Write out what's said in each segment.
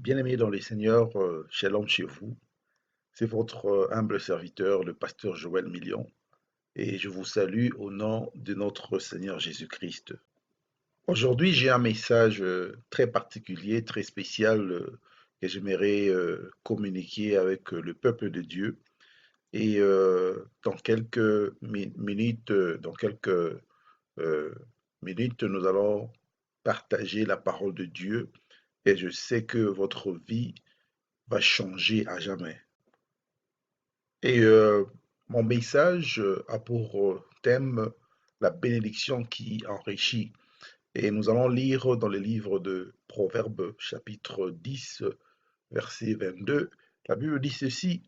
Bien-aimés dans les Seigneurs, shalom chez vous. C'est votre humble serviteur, le pasteur Joël Million, et je vous salue au nom de notre Seigneur Jésus-Christ. Aujourd'hui, j'ai un message très particulier, très spécial que j'aimerais communiquer avec le peuple de Dieu. Et dans quelques minutes, euh, nous allons partager la parole de Dieu. Et je sais que votre vie va changer à jamais. Et mon message a pour thème la bénédiction qui enrichit. Et nous allons lire dans le livre de Proverbes chapitre 10, verset 22. La Bible dit ceci,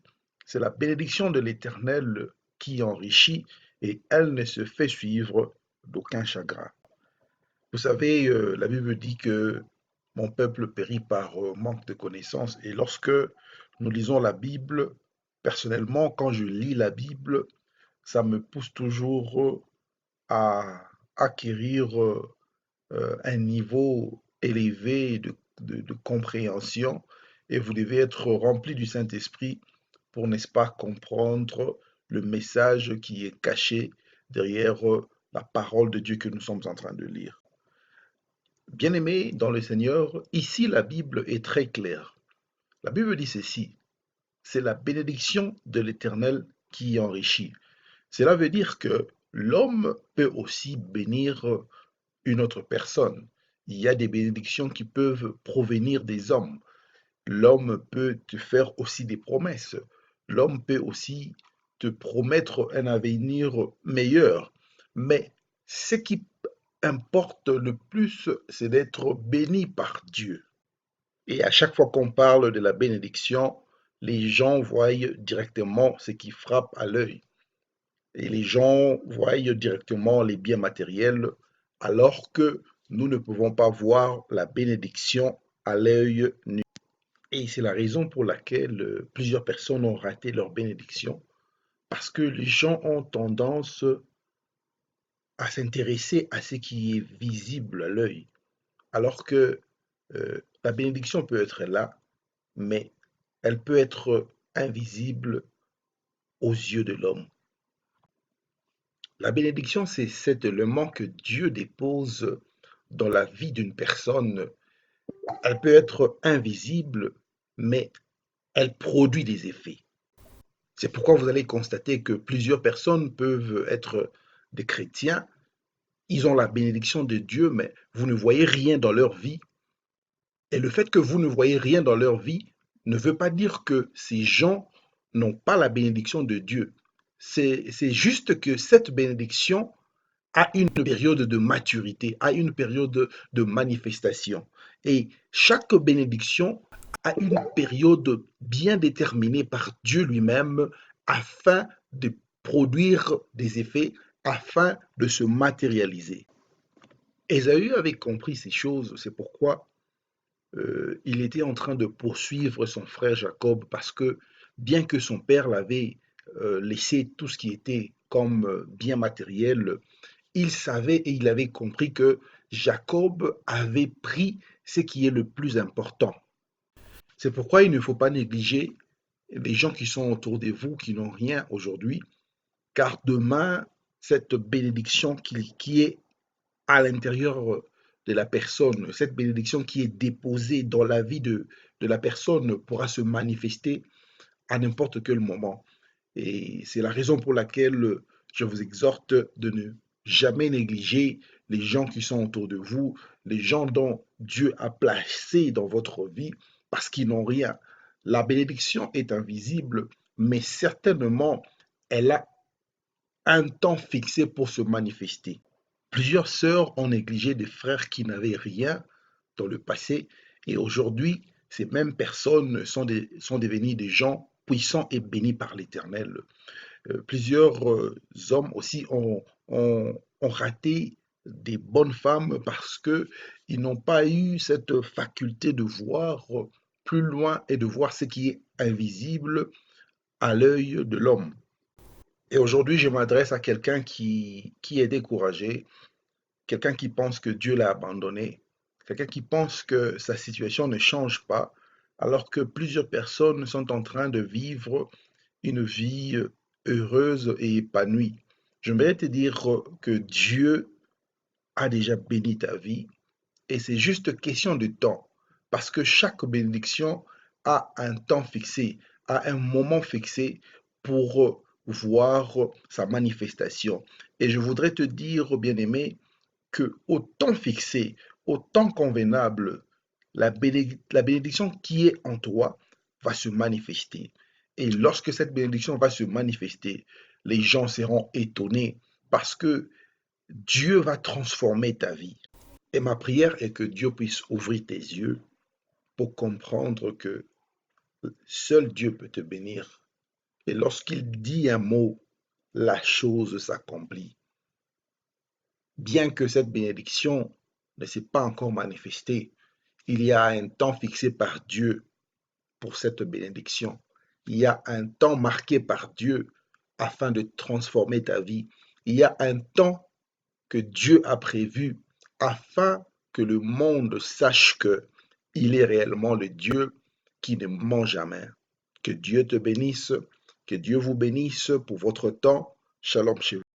c'est la bénédiction de l'Éternel qui enrichit et elle ne se fait suivre d'aucun chagrin. Vous savez, la Bible dit que mon peuple périt par manque de connaissances. Et lorsque nous lisons la Bible, personnellement, quand je lis la Bible, ça me pousse toujours à acquérir un niveau élevé de compréhension. Et vous devez être rempli du Saint-Esprit pour, n'est-ce pas, comprendre le message qui est caché derrière la parole de Dieu que nous sommes en train de lire. Bien-aimés dans le Seigneur, ici la Bible est très claire. La Bible dit ceci, c'est la bénédiction de l'Éternel qui enrichit. Cela veut dire que l'homme peut aussi bénir une autre personne. Il y a des bénédictions qui peuvent provenir des hommes. L'homme peut te faire aussi des promesses. L'homme peut aussi te promettre un avenir meilleur. Mais ce qui importe le plus, c'est d'être béni par Dieu. Et à chaque fois qu'on parle de la bénédiction, les gens voient directement ce qui frappe à l'œil. Et les gens voient directement les biens matériels, alors que nous ne pouvons pas voir la bénédiction à l'œil nu. Et c'est la raison pour laquelle plusieurs personnes ont raté leur bénédiction, parce que les gens ont tendance à s'intéresser à ce qui est visible à l'œil, alors que la bénédiction peut être là, mais elle peut être invisible aux yeux de l'homme. La bénédiction, c'est cet élément que Dieu dépose dans la vie d'une personne. Elle peut être invisible, mais elle produit des effets. C'est pourquoi vous allez constater que plusieurs personnes peuvent être des chrétiens, ils ont la bénédiction de Dieu, mais vous ne voyez rien dans leur vie. Et le fait que vous ne voyez rien dans leur vie ne veut pas dire que ces gens n'ont pas la bénédiction de Dieu. C'est juste que cette bénédiction a une période de maturité, a une période de manifestation. Et chaque bénédiction a une période bien déterminée par Dieu lui-même afin de produire des effets, afin de se matérialiser. Ésaü avait compris ces choses, c'est pourquoi il était en train de poursuivre son frère Jacob parce que bien que son père l'avait laissé tout ce qui était comme bien matériel, il savait et il avait compris que Jacob avait pris ce qui est le plus important. C'est pourquoi il ne faut pas négliger les gens qui sont autour de vous, qui n'ont rien aujourd'hui, car demain, cette bénédiction qui est à l'intérieur de la personne, cette bénédiction qui est déposée dans la vie de la personne pourra se manifester à n'importe quel moment. Et c'est la raison pour laquelle je vous exhorte de ne jamais négliger les gens qui sont autour de vous, les gens dont Dieu a placé dans votre vie parce qu'ils n'ont rien. La bénédiction est invisible, mais certainement, elle a un temps fixé pour se manifester. Plusieurs sœurs ont négligé des frères qui n'avaient rien dans le passé et aujourd'hui, ces mêmes personnes sont devenues des gens puissants et bénis par l'Éternel. Plusieurs hommes aussi ont raté des bonnes femmes parce qu'ils n'ont pas eu cette faculté de voir plus loin et de voir ce qui est invisible à l'œil de l'homme. Et aujourd'hui, je m'adresse à quelqu'un qui est découragé, quelqu'un qui pense que Dieu l'a abandonné, quelqu'un qui pense que sa situation ne change pas. alors que plusieurs personnes sont en train de vivre une vie heureuse et épanouie. J'aimerais te dire que Dieu a déjà béni ta vie et c'est juste question de temps parce que chaque bénédiction a un temps fixé, a un moment fixé pour voir sa manifestation. Et je voudrais te dire, bien-aimé, que au temps fixé, au temps convenable, la bénédiction qui est en toi va se manifester. Et lorsque cette bénédiction va se manifester, les gens seront étonnés parce que Dieu va transformer ta vie. Et ma prière est que Dieu puisse ouvrir tes yeux pour comprendre que seul Dieu peut te bénir. Et lorsqu'il dit un mot, la chose s'accomplit. Bien que cette bénédiction ne s'est pas encore manifestée, il y a un temps fixé par Dieu pour cette bénédiction. Il y a un temps marqué par Dieu afin de transformer ta vie. Il y a un temps que Dieu a prévu afin que le monde sache que il est réellement le Dieu qui ne ment jamais. Que Dieu te bénisse, que Dieu vous bénisse pour votre temps. Shalom chez vous.